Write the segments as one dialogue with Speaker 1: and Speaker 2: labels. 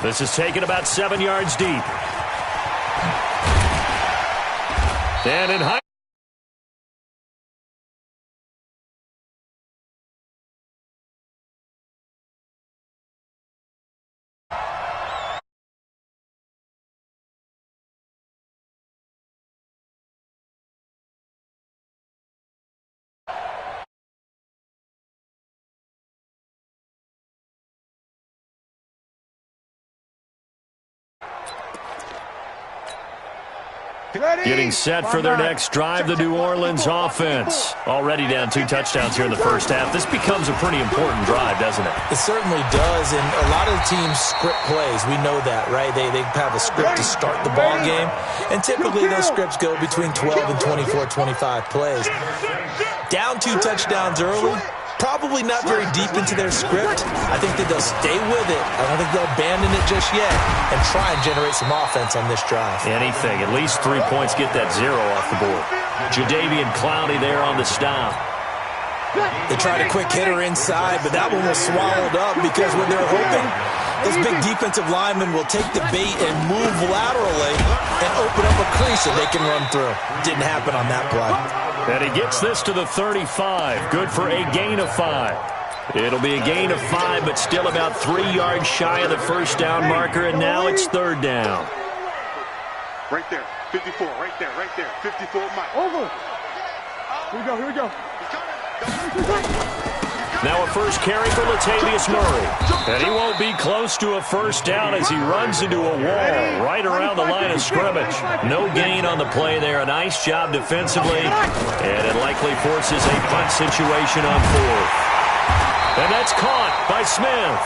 Speaker 1: This is taken about 7 yards deep. And in high. Getting set for their next drive, the New Orleans offense. Already down 2 touchdowns here in the first half. This becomes a pretty important drive, doesn't it?
Speaker 2: It certainly does, and a lot of the teams script plays. We know that, right? They have a script to start the ball game, and typically those scripts go between 12 and 24, 25 plays. Down 2 touchdowns early. Probably not very deep into their script. I think that they'll stay with it. I don't think they'll abandon it just yet and try and generate some offense on this drive.
Speaker 1: Anything. At least 3 points, get that 0 off the board. Jadeveon Clowney there on the stop.
Speaker 2: They tried a quick hitter inside, but that one was swallowed up because when they're hoping, those big defensive linemen will take the bait and move laterally and open up a crease that they can run through. Didn't happen on that play.
Speaker 1: And he gets this to the 35. Good for a gain of 5. It'll be a gain of 5, but still about 3 yards shy of the first down marker, and now it's 3rd down.
Speaker 3: Right there, 54, right there, 54, Mike.
Speaker 4: Over. Here we go.
Speaker 1: Now a first carry for Latavius Murray. And he won't be close to a first down as he runs into a wall right around the line of scrimmage. No gain on the play there. A nice job defensively. And it likely forces a punt situation on 4th. And that's caught by Smith.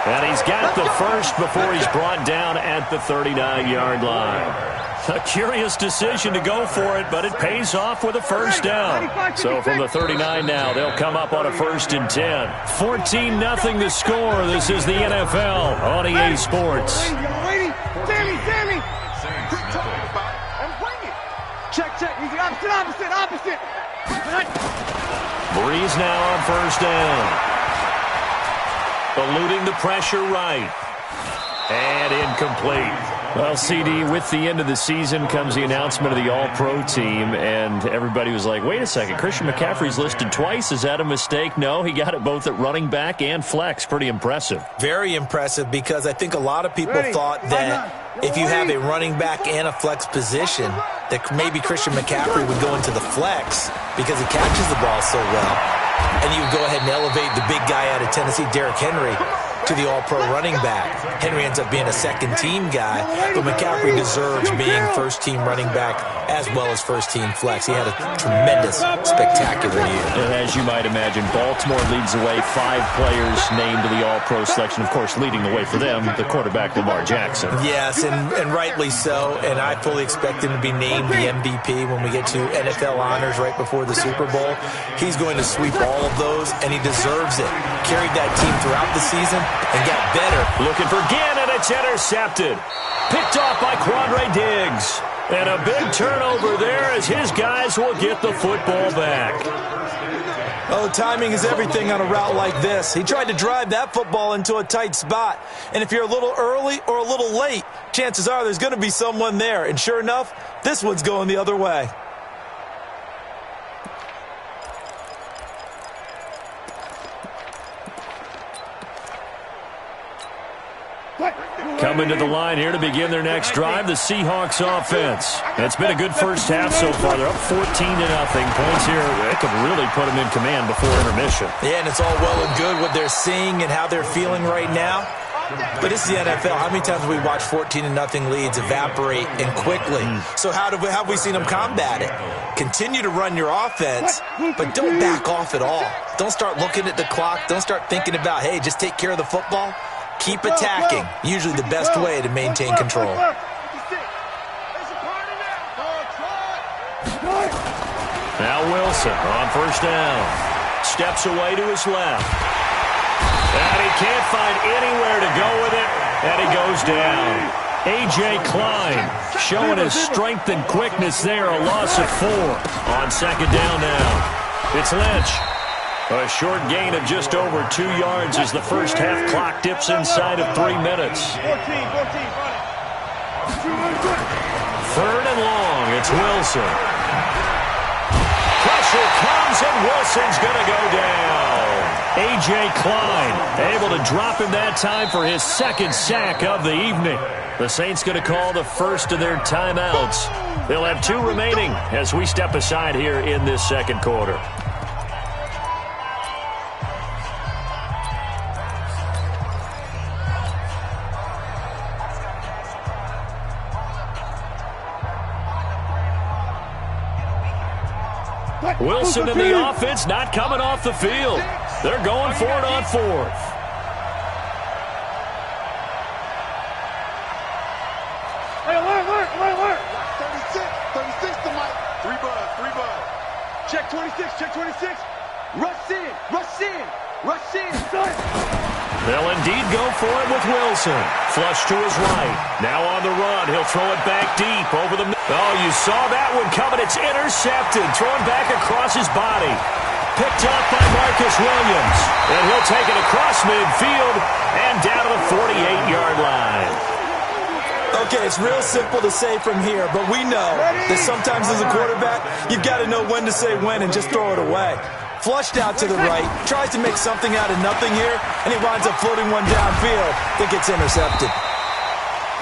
Speaker 1: And he's got the first before he's brought down at the 39-yard line. A curious decision to go for it, but it pays off with a first down. So from the 39 now, they'll come up on a 1st and 10. 14-0 the score. This is the NFL on EA Sports.
Speaker 4: Sammy. Check. He's the opposite.
Speaker 1: Breeze now on 1st down. Eluding the pressure right. And incomplete. Well, CD, with the end of the season comes the announcement of the All-Pro team, and everybody was like, wait a second, Christian McCaffrey's listed twice. Is that a mistake? No, he got it both at running back and flex. Pretty impressive.
Speaker 2: Very impressive, because I think a lot of people thought that if you have a running back and a flex position, that maybe Christian McCaffrey would go into the flex because he catches the ball so well. And you would go ahead and elevate the big guy out of Tennessee, Derrick Henry, to the All-Pro running back. Henry ends up being a second-team guy, but McCaffrey deserves being first-team running back as well as first-team flex. He had a tremendous, spectacular year.
Speaker 1: And as you might imagine, Baltimore leads the way. 5 players named to the All-Pro selection. Of course, leading the way for them, the quarterback Lamar Jackson.
Speaker 2: Yes, and rightly so. And I fully expect him to be named the MVP when we get to NFL honors right before the Super Bowl. He's going to sweep all of those, and he deserves it. Carried that team throughout the season and got better.
Speaker 1: Looking for Ginn, and it's intercepted. Picked off by Quandre Diggs. And a big turnover there as his guys will get the football back.
Speaker 2: Oh, timing is everything on a route like this. He tried to drive that football into a tight spot. And if you're a little early or a little late, chances are there's going to be someone there. And sure enough, this one's going the other way.
Speaker 1: Coming to the line here to begin their next drive, the Seahawks offense. It's been a good first half so far. They're up 14-0. Points here, it could really put them in command before intermission.
Speaker 2: Yeah, and it's all well and good what they're seeing and how they're feeling right now. But it's the NFL. How many times have we watched 14-0 leads evaporate and quickly? So how have we seen them combat it? Continue to run your offense, but don't back off at all. Don't start looking at the clock. Don't start thinking about, hey, just take care of the football. Keep attacking. Usually the best way to maintain control.
Speaker 1: Now Wilson on first down. Steps away to his left. And he can't find anywhere to go with it. And he goes down. A.J. Klein showing his strength and quickness there. A loss of 4 on second down now. It's Lynch. A short gain of just over 2 yards as the first half clock dips inside of 3 minutes.
Speaker 4: 14,
Speaker 1: Third and long, it's Wilson. Pressure comes, and Wilson's going to go down. A.J. Klein able to drop him that time for his second sack of the evening. The Saints going to call the first of their timeouts. They'll have 2 remaining as we step aside here in this second quarter. Wilson and the offense not coming off the field. They're going for it on fourth.
Speaker 4: Hey, alert.
Speaker 3: 36 to Mike. 3 buzz.
Speaker 4: Check 26. Rush in.
Speaker 1: They'll indeed go for it with Wilson. Flush to his right. Now on the run. He'll throw it back deep over the... Oh, you saw that one coming. It's intercepted. Thrown back across his body. Picked up by Marcus Williams. And he'll take it across midfield and down to the 48-yard line.
Speaker 2: Okay, it's real simple to say from here, but we know that sometimes as a quarterback, you've got to know when to say when and just throw it away. Flushed out to the right, tries to make something out of nothing here, and he winds up floating one downfield that gets intercepted.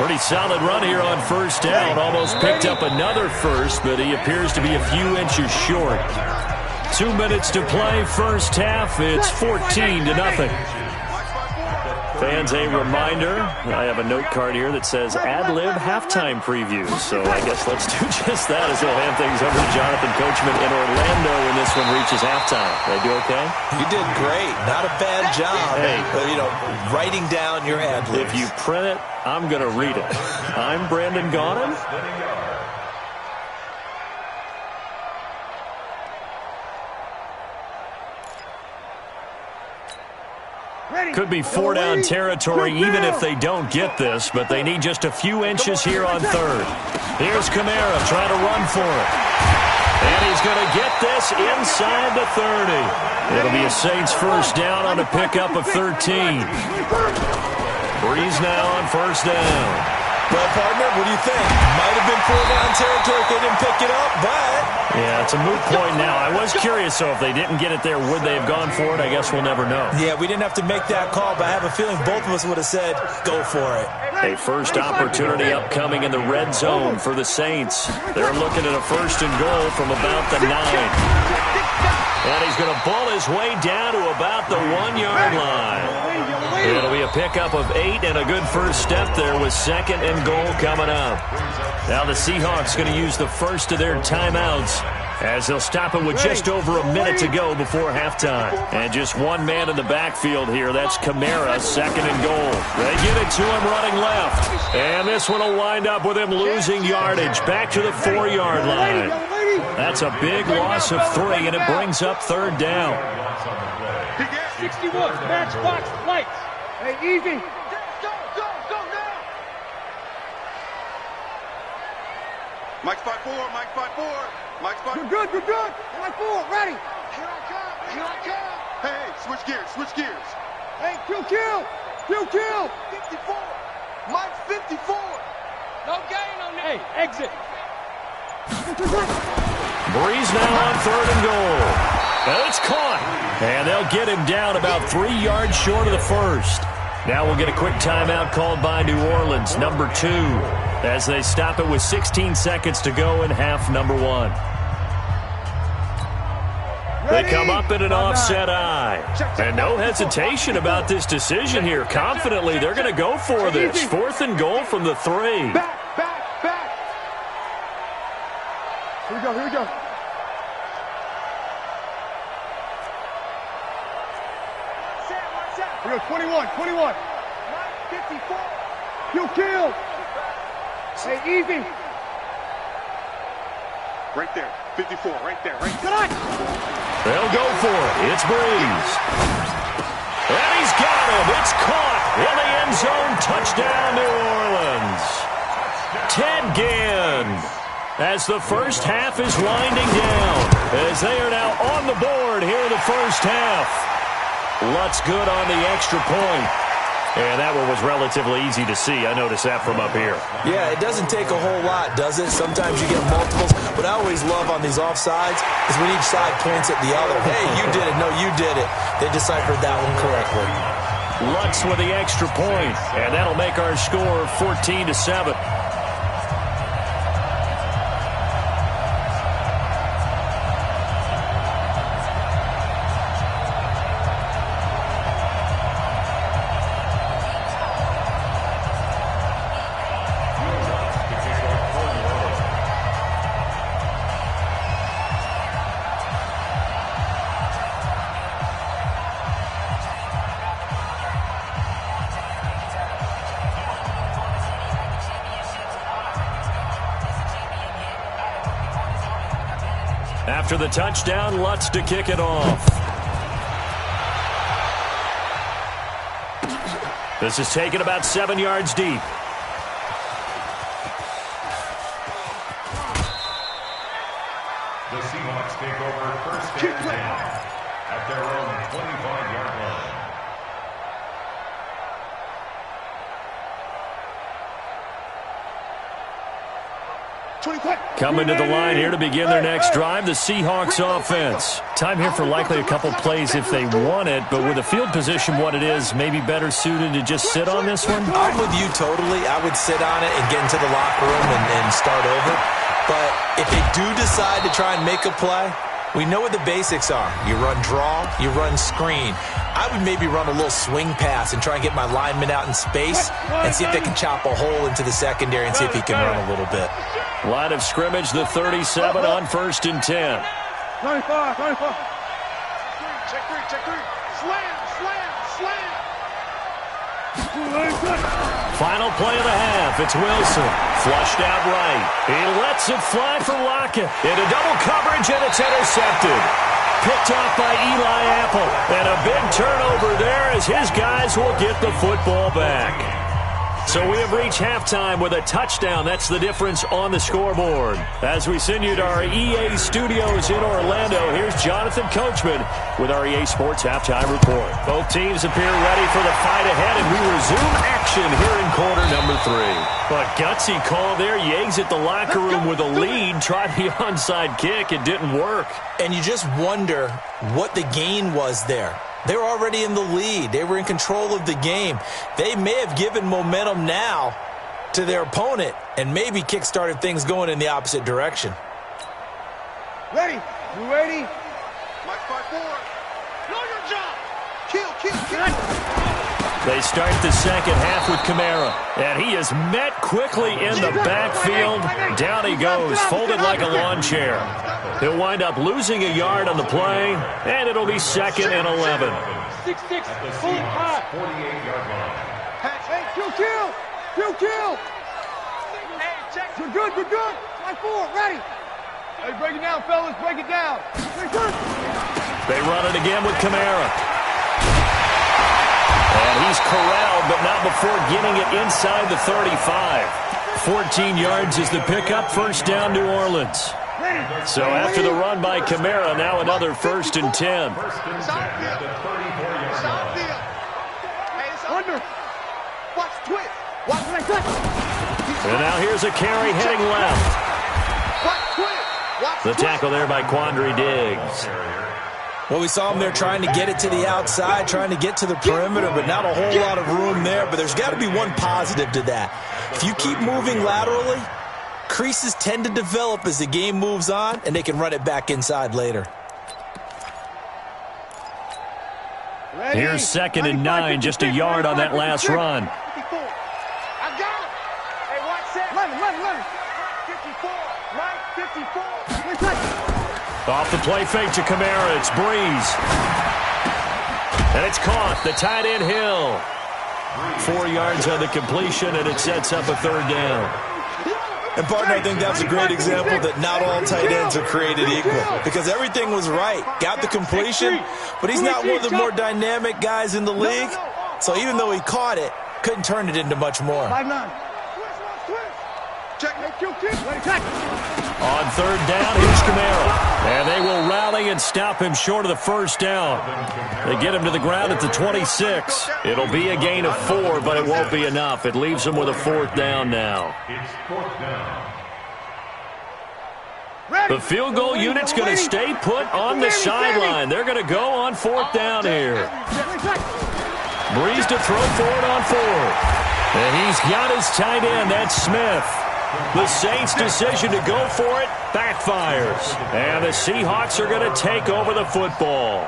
Speaker 1: Pretty solid run here on first down. Almost picked up another first, but he appears to be a few inches short. 2 minutes to play first half. It's 14-0. Fans, a reminder, I have a note card here that says ad-lib halftime preview. So I guess let's do just that as we'll hand things over to Jonathan Coachman in Orlando when this one reaches halftime. Did I do okay?
Speaker 2: You did great. Not a bad job.
Speaker 1: Hey.
Speaker 2: Writing down your ad-libs.
Speaker 1: If you print it, I'm going to read it. I'm Brandon Gaudin. Could be 4-down territory even if they don't get this, but they need just a few inches here on third. Here's Kamara trying to run for it. And he's going to get this inside the 30. It'll be a Saints first down on a pickup of 13. Breeze now on first down.
Speaker 2: Well, partner, what do you think? Might have been 4-down territory if they didn't pick it up, but...
Speaker 1: Yeah, it's a moot point now. I was curious, so if they didn't get it there, would they have gone for it? I guess we'll never know.
Speaker 2: Yeah, we didn't have to make that call, but I have a feeling both of us would have said, go for it.
Speaker 1: A first opportunity upcoming in the red zone for the Saints. They're looking at a first and goal from about the 9. And he's going to bull his way down to about the 1-yard line. It'll be a pickup of 8 and a good first step there with second and goal coming up. Now the Seahawks going to use the first of their timeouts as they'll stop it with just over a minute to go before halftime. And just one man in the backfield here. That's Kamara, second and goal. They get it to him running left. And this one will wind up with him losing yardage back to the 4-yard line. That's a big loss of 3, and it brings up third down.
Speaker 4: 61, matchbox lights. Hey, easy. Go now.
Speaker 3: Mike's 5-4. Mike's 5.
Speaker 4: You're good. Mike 4, ready.
Speaker 3: Here I come. Hey, switch gears.
Speaker 4: Hey, kill.
Speaker 3: 54. Mike's 54.
Speaker 4: No gain on that. Hey, exit.
Speaker 1: Breeze now on third and goal. And it's caught. And they'll get him down about 3 yards short of the first. Now we'll get a quick timeout called by New Orleans, number 2, as they stop it with 16 seconds to go in half number 1. They come up in an offset eye. And no hesitation about this decision here. Confidently, they're going to go for this. 4th and goal from the 3.
Speaker 4: Back. Here we go. We go 21. 54. Kill. Hey, easy.
Speaker 3: Right there. 54. Right there.
Speaker 4: Good on.
Speaker 1: They'll go for it. It's Breeze. And he's got him. It's caught in the end zone. Touchdown, New Orleans. Ted Ginn. as the first half is winding down, as they are now on the board here in the first half. Lutz good on the extra point. And that one was relatively easy to see. I noticed that from up here.
Speaker 2: Yeah, it doesn't take a whole lot, does it? Sometimes you get multiples. What I always love on these offsides is when each side points at the other. Hey, you did it. No, you did it. They deciphered that one correctly.
Speaker 1: Lutz with the extra point, and that'll make our score 14-7. After the touchdown, Lutz to kick it off. This is taken about 7 yards deep.
Speaker 5: The Seahawks take over first and 10 at their own 25-yard line.
Speaker 1: Coming to the line here to begin their next drive, the Seahawks offense. Time here for likely a couple plays if they want it, but with the field position what it is, maybe better suited to just sit on this one?
Speaker 2: I'm with you totally. I would sit on it and get into the locker room and start over. But if they do decide to try and make a play, we know what the basics are. You run draw, you run screen. I would maybe run a little swing pass and try and get my lineman out in space and see if they can chop a hole into the secondary and see if he can run a little bit.
Speaker 1: Line of scrimmage, the 37 on 1st and 10.
Speaker 4: 95.
Speaker 3: Check three. Slam.
Speaker 1: Final play of the half. It's Wilson. Flushed out right. He lets it fly for Lockett. Into double coverage, and it's intercepted. Picked off by Eli Apple. And a big turnover there as his guys will get the football back. So we have reached halftime with a touchdown. That's the difference on the scoreboard. As we send you to our EA studios in Orlando, here's Jonathan Coachman with our EA Sports Halftime Report. Both teams appear ready for the fight ahead, and we resume action here in quarter number 3. But gutsy call there. Yates at the locker room with a lead. Tried the onside kick. It didn't work.
Speaker 2: And you just wonder what the gain was there. They were already in the lead. They were in control of the game. They may have given momentum now to their opponent and maybe kick-started things going in the opposite direction.
Speaker 4: Ready? You ready?
Speaker 3: Mike 5-4. Know your job. Kill.
Speaker 1: They start the second half with Kamara. And he is met quickly in the backfield. Down he goes, folded like a lawn chair. He'll wind up losing a yard on the play, and it'll be 2nd and 11.
Speaker 4: 6-6. Pull it high.
Speaker 5: 48-yard line.
Speaker 4: Hey, kill. Hey, check. You're good. 5-4. Ready. Hey, break it down, fellas. Break it down.
Speaker 1: They run it again with Kamara. And he's corralled, but not before getting it inside the 35. 14 yards is the pickup. First down, New Orleans. So after the run by Kamara, now another 1st and 10.
Speaker 4: Under. Watch twist. Watch my touch.
Speaker 1: And now here's a carry heading left. The tackle there by Quandre Diggs.
Speaker 2: Well, we saw him there trying to get it to the outside, trying to get to the perimeter, but not a whole lot of room there. But there's got to be one positive to that. If you keep moving laterally, creases tend to develop as the game moves on, and they can run it back inside later.
Speaker 1: Here's 2nd and 9, just a yard on that last run.
Speaker 4: I got him. Hey, watch that. 11. 54. 54.
Speaker 1: Off the play fake to Kamara, it's Breeze. And it's caught, the tight end Hill. 4 yards on the completion, and it sets up a 3rd down.
Speaker 2: And, partner, I think that's a great example that not all tight ends are created equal, because everything was right. Got the completion, but he's not one of the more dynamic guys in the league. So even though he caught it, couldn't turn it into much more.
Speaker 4: 5-9.
Speaker 1: On third down, here's Camara. And they will rally and stop him short of the first down. They get him to the ground at the 26. It'll be a gain of 4, but it won't be enough. It leaves him with a 4th down now.
Speaker 5: It's 4th down.
Speaker 1: The field goal unit's going to stay put on the sideline. They're going to go on 4th down here. Breeze to throw for it on 4th. And he's got his tight end. That's Smith. The Saints' decision to go for it backfires. And the Seahawks are going to take over the football.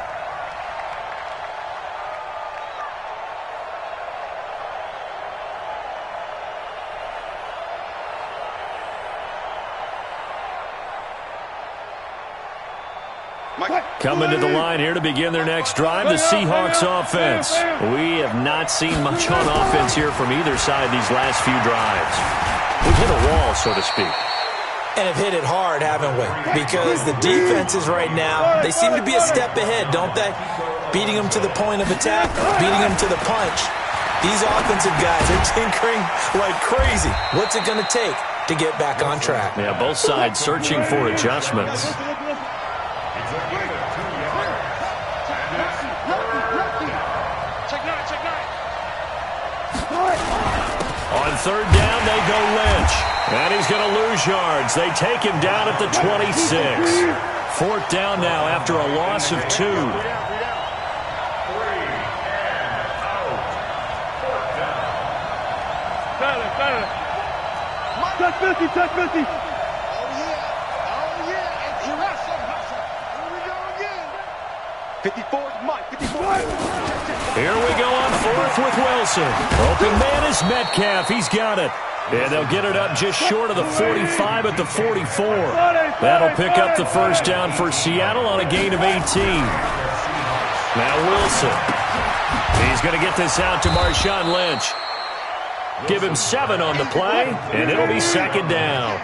Speaker 1: Coming to the line here to begin their next drive, the Seahawks offense. We have not seen much on offense here from either side these last few drives. We've hit a wall, so to speak.
Speaker 2: And have hit it hard, haven't we? Because the defenses right now, they seem to be a step ahead, don't they? Beating them to the point of attack, beating them to the punch. These offensive guys are tinkering like crazy. What's it going to take to get back on track?
Speaker 1: Yeah, both sides searching for adjustments. On third down, they go Lynch. And he's going to lose yards. They take him down at the 26. 4th down now after a loss of 2.
Speaker 4: Touch 50, touch 50.
Speaker 3: Oh, yeah. And he hustle. Here we go again. 54's Mike. 54.
Speaker 1: Here we go on 4th with Wilson. Open man is Metcalf. He's got it. And they'll get it up just short of the 45 at the 44. That'll pick up the first down for Seattle on a gain of 18. Now Wilson. He's going to get this out to Marshawn Lynch. Give him 7 on the play, and it'll be 2nd down.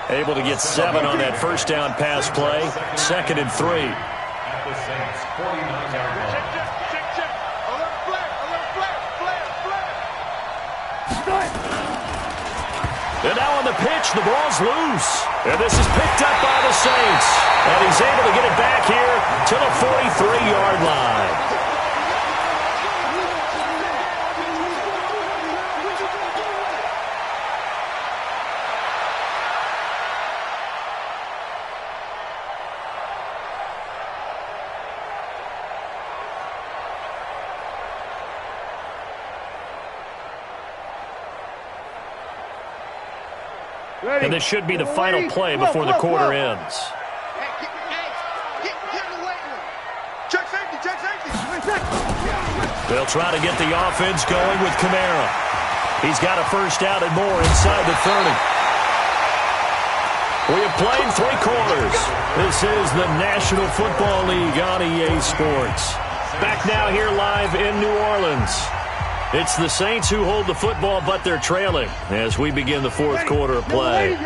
Speaker 1: Able to get 7 on that first down pass play. 2nd and 3.
Speaker 5: At the Saints' 49-yard line.
Speaker 1: And now on the pitch, the ball's loose. And this is picked up by the Saints. And he's able to get it back here to the 43-yard line. And this should be the final play before the quarter ends.
Speaker 3: Check safety.
Speaker 1: They'll try to get the offense going with Camara. He's got a first out and more inside the 30. We have played 3 quarters. This is the National Football League on EA Sports. Back now here live in New Orleans. It's the Saints who hold the football, but they're trailing as we begin the 4th quarter of play.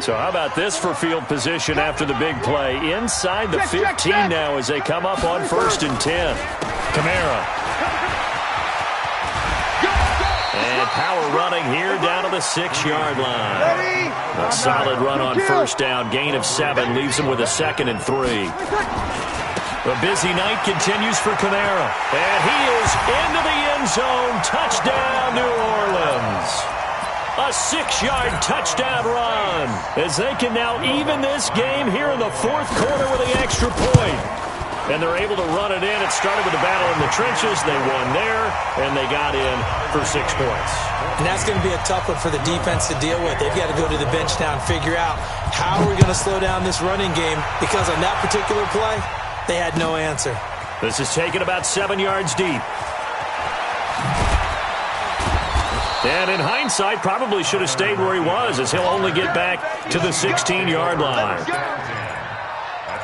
Speaker 1: So how about this for field position after the big play? Inside the 15 now as they come up on 1st and 10. Camara. And power running here down to the 6-yard line. A solid run on first down. Gain of 7 leaves them with a 2nd and 3. The busy night continues for Camara. And he is into the end zone. Touchdown, New Orleans. A 6-yard touchdown run as they can now even this game here in the 4th quarter with the extra point. And they're able to run it in. It started with a battle in the trenches. They won there, and they got in for 6 points.
Speaker 2: And that's going to be a tough one for the defense to deal with. They've got to go to the bench now and figure out how are we going to slow down this running game, because on that particular play, they had no answer.
Speaker 1: This is taken about 7 yards deep. And in hindsight, probably should have stayed where he was, as he'll only get back to the 16-yard line.
Speaker 5: At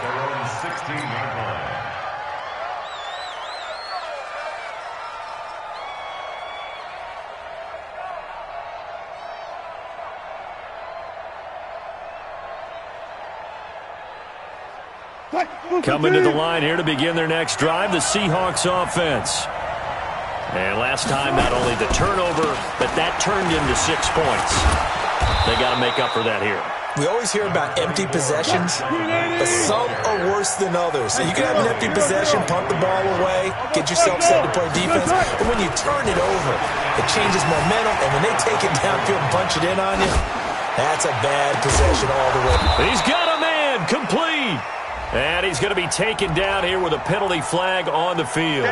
Speaker 5: their own 16-yard line.
Speaker 1: Coming to the line here to begin their next drive, the Seahawks offense. And last time, not only the turnover, but that turned into 6 points. They got to make up for that here.
Speaker 2: We always hear about empty possessions, but some are worse than others. So you can have an empty possession, punt the ball away, get yourself set to play defense, but when you turn it over, it changes momentum, and when they take it downfield and punch it in on you, that's a bad possession all the way.
Speaker 1: He's got a man, complete. And he's going to be taken down here with a penalty flag on the field.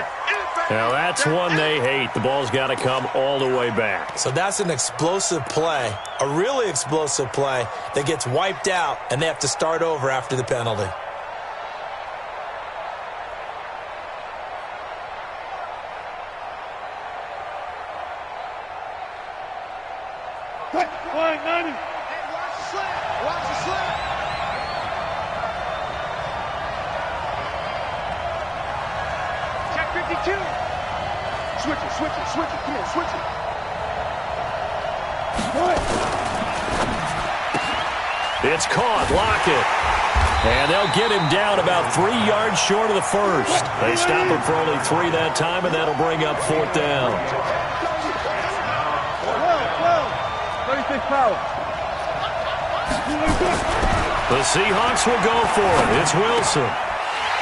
Speaker 1: Now, that's one they hate. The ball's got to come all the way back.
Speaker 2: So that's an explosive play, a really explosive play that gets wiped out, and they have to start over after the penalty.
Speaker 4: Line 90.
Speaker 3: Hey, watch the slap. Watch the slap. Check 52. Switch it, switch it, switch it. Come on, switch it.
Speaker 1: It's caught. Lock it. And they'll get him down about 3 yards short of the first. They stop him for only 3 that time, and that'll bring up 4th down.
Speaker 4: 36 power.
Speaker 1: The Seahawks will go for it. It's Wilson.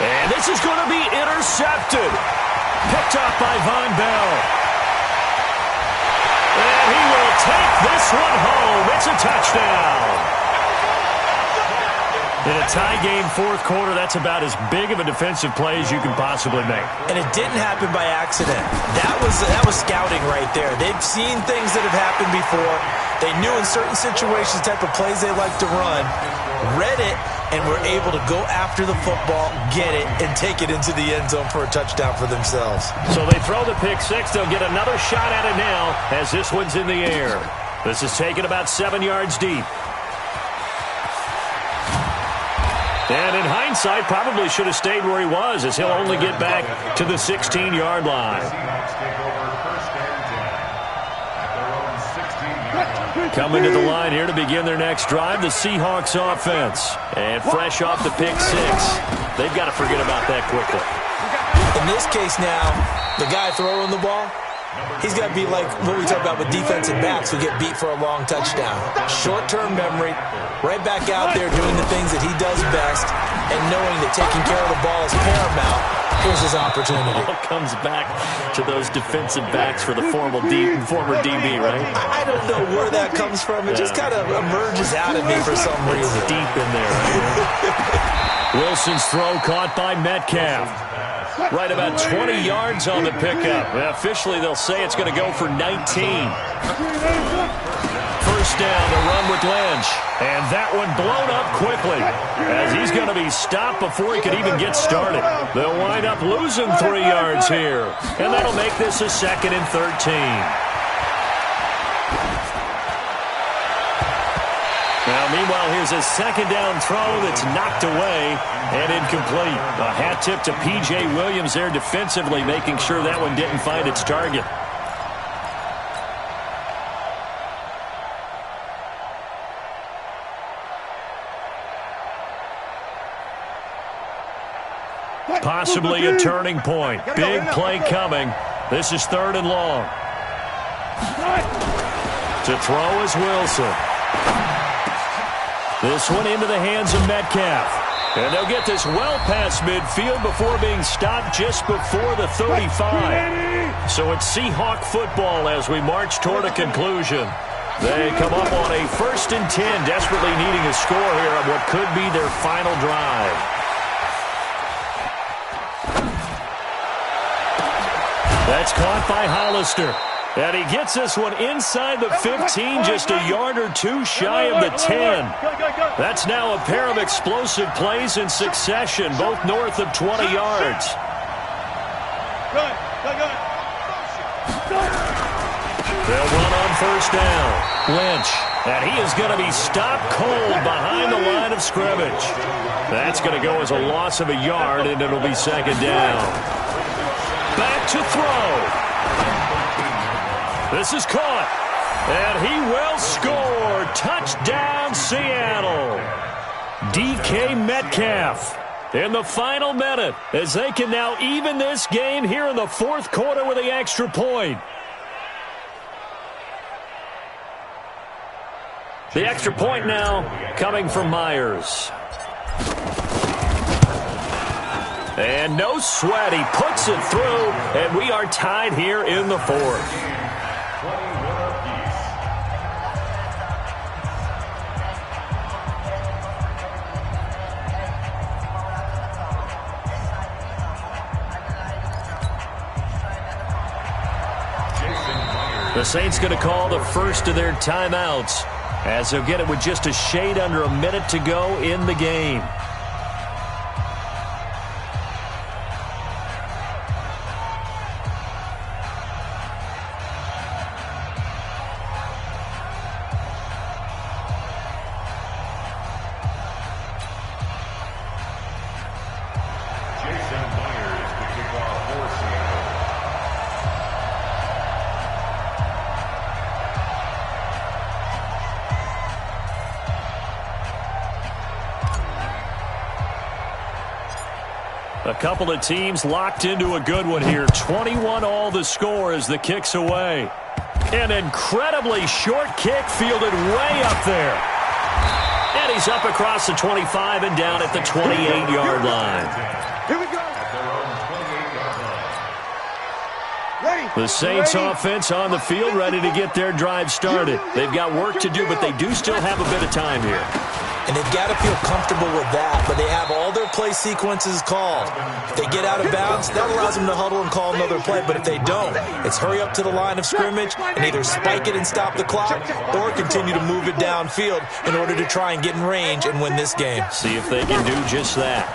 Speaker 1: And this is going to be intercepted. Picked up by Von Bell. And he will take this one home. It's a touchdown. In a tie game, 4th quarter, that's about as big of a defensive play as you can possibly make.
Speaker 2: And it didn't happen by accident. That was scouting right there. They've seen things that have happened before. They knew in certain situations the type of plays they like to run, read it, and were able to go after the football, get it, and take it into the end zone for a touchdown for themselves.
Speaker 1: So they throw the pick six. They'll get another shot at it now as this one's in the air. This is taken about 7 yards deep. And in hindsight, probably should have stayed where he was, as he'll only get back to the 16-yard line. Coming to the line here to begin their next drive, the Seahawks offense. And fresh off the pick six, they've got to forget about that quickly.
Speaker 2: In this case now, the guy throwing the ball, he's got to be like what we talk about with defensive backs who get beat for a long touchdown. Short-term memory, right back out there doing the things that he does best, and knowing that taking care of the ball is paramount. Here's his opportunity.
Speaker 1: It all comes back to those defensive backs for the former DB, right?
Speaker 2: I don't know where that comes from. It just kind of emerges out of me for some reason.
Speaker 1: It's deep in there, right? Wilson's throw caught by Metcalf. Right about 20 yards on the pickup. Well, officially, they'll say it's going to go for 19. First down to run with Lynch. And that one blown up quickly as he's going to be stopped before he could even get started. They'll wind up losing 3 yards here. And that'll make this a 2nd and 13. Now, meanwhile, here's a 2nd down throw that's knocked away and incomplete. A hat tip to P.J. Williams there defensively, making sure that one didn't find its target. Possibly a turning point. Big play coming. This is 3rd and long. To throw is Wilson. This one into the hands of Metcalf. And they'll get this well past midfield before being stopped just before the 35. So it's Seahawk football as we march toward a conclusion. They come up on a 1st and 10, desperately needing a score here on what could be their final drive. That's caught by Hollister. And he gets this one inside the 15, just a yard or two shy of the 10. That's now a pair of explosive plays in succession, both north of 20 yards. They'll run on 1st down. Lynch. And he is going to be stopped cold behind the line of scrimmage. That's going to go as a loss of a yard, and it'll be 2nd down. Back to throw. This is caught. And he will score. Touchdown, Seattle. DK Metcalf in the final minute as they can now even this game here in the 4th quarter with the extra point. The extra point now coming from Myers. And no sweat. He puts it through, and we are tied here in the fourth. The Saints going to call the first of their timeouts, as they'll get it with just a shade under a minute to go in the game. A couple of teams locked into a good one here. 21 all the score as the kick's away. An incredibly short kick fielded way up there. And he's up across the 25 and down at the 28-yard line.
Speaker 3: Here we go.
Speaker 1: The Saints offense on the field ready to get their drive started. They've got work to do, but they do still have a bit of time here.
Speaker 2: And they've got to feel comfortable with that, but they have all their play sequences called. If they get out of bounds, that allows them to huddle and call another play, but if they don't, it's hurry up to the line of scrimmage and either spike it and stop the clock or continue to move it downfield in order to try and get in range and win this game.
Speaker 1: See if they can do just that.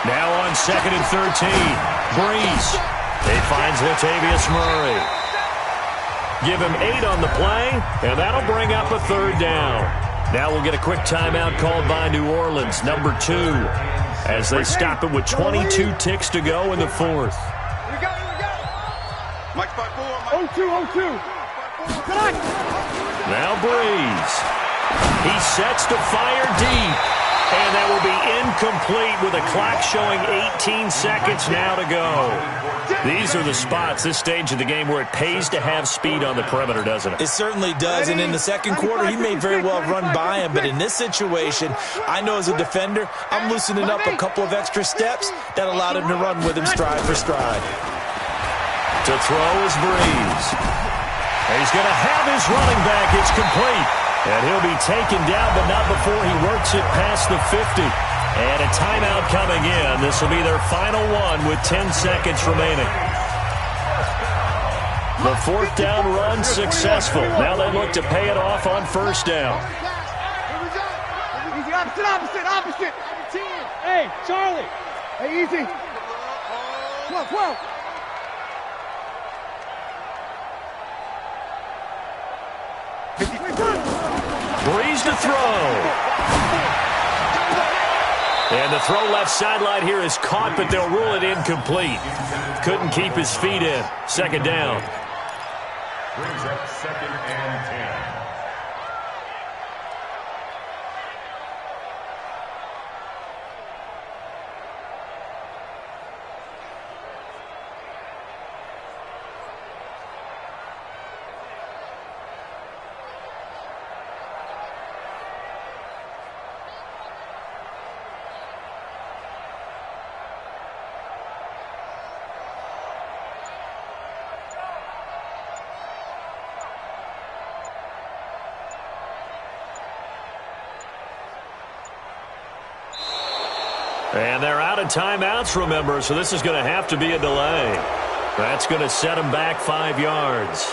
Speaker 1: Now on 2nd and 13, Breeze. He finds Latavius Murray. Give him 8 on the play, and that'll bring up a 3rd down. Now we'll get a quick timeout called by New Orleans, number 2, as they stop it with 22 ticks to go in the 4th.
Speaker 3: Here we go. Mike 5-4.
Speaker 4: 0-2.
Speaker 1: Now Breeze. He sets to fire deep, and that will be incomplete with a clock showing 18 seconds now to go. These are the spots, this stage of the game, where it pays to have speed on the perimeter, doesn't it?
Speaker 2: It certainly does, and in the second quarter, he may very well run by him, but in this situation, I know as a defender, I'm loosening up a couple of extra steps that allowed him to run with him stride for stride.
Speaker 1: To throw is Breeze. And he's going to have his running back. It's complete. And he'll be taken down, but not before he works it past the 50. And a timeout coming in. This will be their final one with 10 seconds remaining. The 4th down run successful. Now they look to pay it off on 1st down.
Speaker 4: Easy, opposite. Hey, Charlie. Hey, easy. 12.
Speaker 1: Breeze to throw. And the throw left sideline here is caught, but they'll rule it incomplete. Couldn't keep his feet in. 2nd down.
Speaker 5: Brings up 2nd and 10.
Speaker 1: And they're out of timeouts, remember, so this is going to have to be a delay. That's going to set them back 5 yards.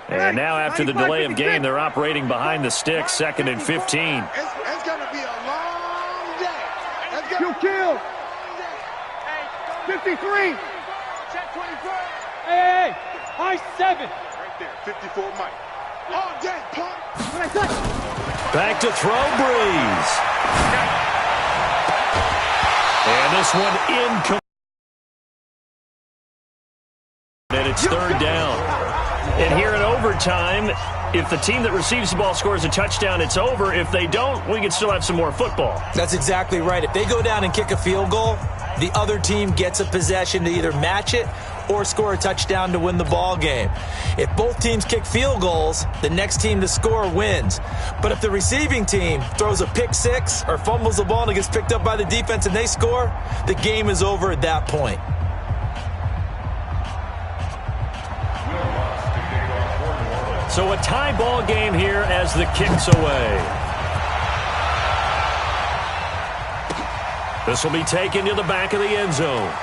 Speaker 1: And now after the delay of game, they're operating behind the sticks, 2nd and 15.
Speaker 3: It's going to be a long day.
Speaker 4: Kill. 53.
Speaker 3: Check 24.
Speaker 4: Hey, high 7.
Speaker 3: Right there, 54 Mike. All day, punt.
Speaker 4: What I touch?
Speaker 1: Back to throw, Breeze. And this one incomplete. And it's 3rd down. And here in overtime. If the team that receives the ball scores a touchdown, it's over. If they don't, we can still have some more football.
Speaker 2: That's exactly right. If they go down and kick a field goal, the other team gets a possession to either match it or score a touchdown to win the ball game. If both teams kick field goals, the next team to score wins. But if the receiving team throws a pick six or fumbles the ball and it gets picked up by the defense and they score, the game is over at that point.
Speaker 1: So a tie ball game here as the kick's away. This will be taken to the back of the end zone.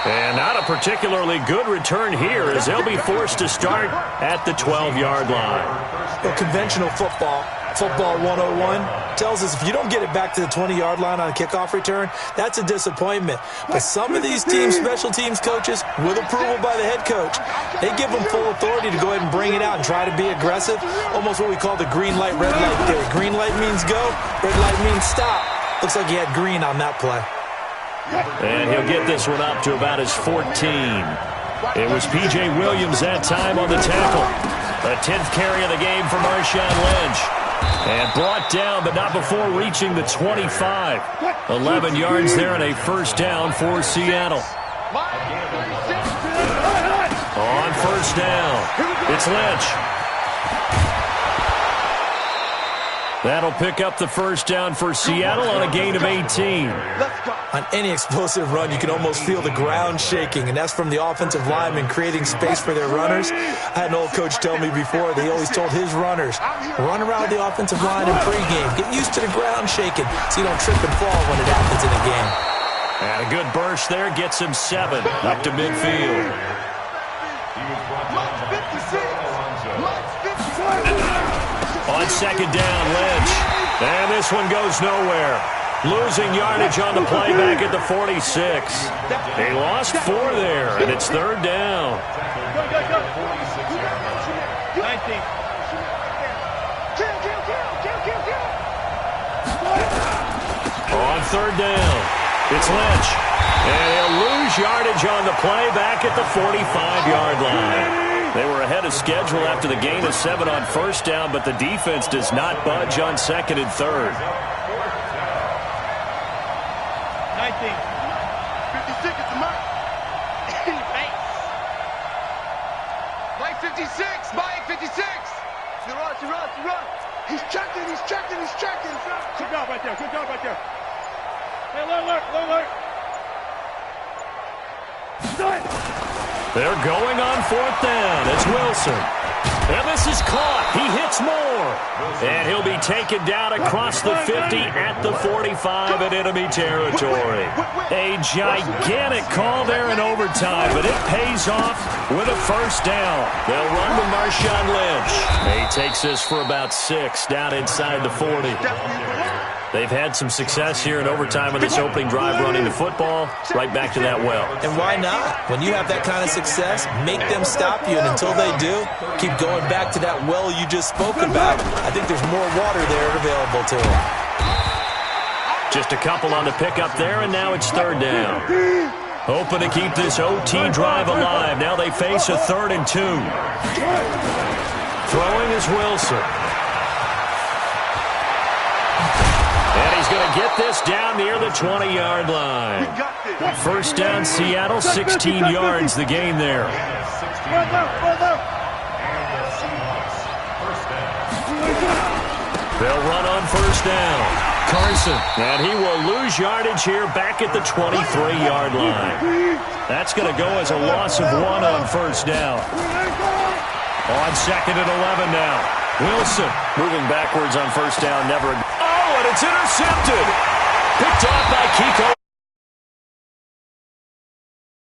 Speaker 1: And not a particularly good return here as they'll be forced to start at the 12-yard line.
Speaker 2: Well, conventional football 101, tells us if you don't get it back to the 20-yard line on a kickoff return, that's a disappointment. But some of these teams, special teams coaches, with approval by the head coach, they give them full authority to go ahead and bring it out and try to be aggressive, almost what we call the green light, red light theory. Green light means go, red light means stop. Looks like he had green on that play.
Speaker 1: And he'll get this one up to about his 14. It was P.J. Williams that time on the tackle. A 10th carry of the game for Marshawn Lynch. And brought down, but not before reaching the 25. 11 yards there and a first down for Seattle. On first down, it's Lynch. That'll pick up the first down for Seattle on a gain of 18.
Speaker 2: On any explosive run, you can almost feel the ground shaking, and that's from the offensive linemen creating space for their runners. I had an old coach tell me before, they always told his runners, run around the offensive line in pregame. Get used to the ground shaking so you don't trip and fall when it happens in a game.
Speaker 1: And a good burst there gets him 7 up to midfield. On second down, Lynch. And this one goes nowhere. Losing yardage on the play back at the 46. They lost 4 there, and it's third down. On third down, it's Lynch. And he'll lose yardage on the play back at the 45-yard line. They were ahead of schedule after the gain of 7 on first down, but the defense does not budge on second and third.
Speaker 4: 19. 56 at the mark. Mike 56. Mike 56. To run. He's checking. Good job right there. Hey, alert.
Speaker 1: They're going on fourth down. It's Wilson. And this is caught. He hits more. And he'll be taken down across the 50 at the 45 in enemy territory. A gigantic call there in overtime, but it pays off with a first down. They'll run with Marshawn Lynch. He takes this for about 6 down inside the 40. They've had some success here in overtime in this opening drive running the football. Right back to that well.
Speaker 2: And why not? When you have that kind of success, make them stop you. And until they do, keep going back to that well you just spoke about. I think there's more water there available to them.
Speaker 1: Just a couple on the pickup there, and now it's third down. Hoping to keep this OT drive alive. Now they face a 3rd and 2. Throwing is Wilson. And he's going to get this down near the 20-yard line. First down, Seattle, 16 yards, the gain there. They'll run on first down. Carson, and he will lose yardage here back at the 23-yard line. That's going to go as a loss of 1 on first down. On second and 11 now. Wilson moving backwards on first down, never. Oh, and it's intercepted. Picked off by Kiko.